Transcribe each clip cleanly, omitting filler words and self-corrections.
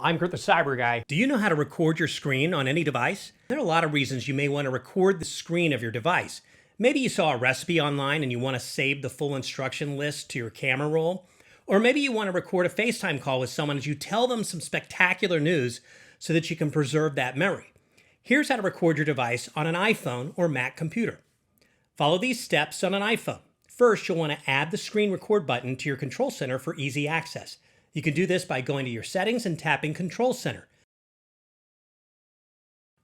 I'm Kurt the Cyber Guy. Do you know how to record your screen on any device? There are a lot of reasons you may want to record the screen of your device. Maybe you saw a recipe online and you want to save the full instruction list to your camera roll. Or maybe you want to record a FaceTime call with someone as you tell them some spectacular news so that you can preserve that memory. Here's how to record your device on an iPhone or Mac computer. Follow these steps on an iPhone. First, you'll want to add the screen record button to your control center for easy access. You can do this by going to your settings and tapping Control Center.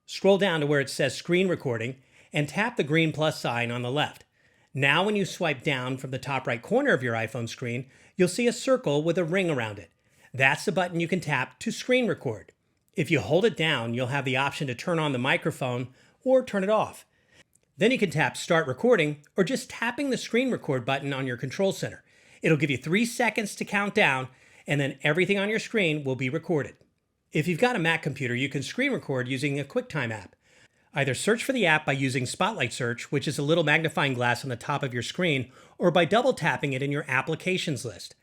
Scroll down to where it says Screen Recording and tap the green plus sign on the left. Now when you swipe down from the top right corner of your iPhone screen, you'll see a circle with a ring around it. That's the button you can tap to screen record. If you hold it down, you'll have the option to turn on the microphone or turn it off. Then you can tap Start Recording or just tapping the Screen Record button on your control center. It'll give you 3 seconds to count down, and then everything on your screen will be recorded. If you've got a Mac computer, you can screen record using a QuickTime app. Either search for the app by using Spotlight Search, which is a little magnifying glass on the top of your screen, or by double tapping it in your applications list.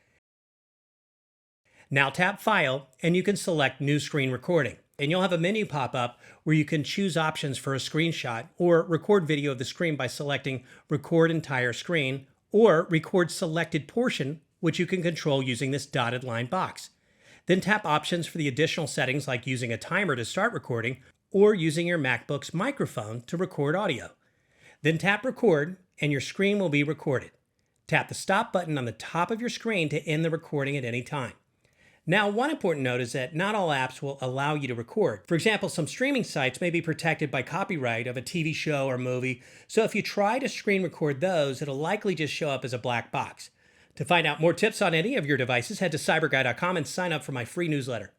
Now tap File, and you can select New Screen Recording. And you'll have a menu pop up where you can choose options for a screenshot or record video of the screen by selecting Record Entire Screen or Record Selected Portion, which you can control using this dotted line box. Then tap options for the additional settings like using a timer to start recording or using your MacBook's microphone to record audio. Then tap Record and your screen will be recorded. Tap the Stop button on the top of your screen to end the recording at any time. Now, one important note is that not all apps will allow you to record. For example, some streaming sites may be protected by copyright of a TV show or movie, so if you try to screen record those, it'll likely just show up as a black box. To find out more tips on any of your devices, head to cyberguy.com and sign up for my free newsletter.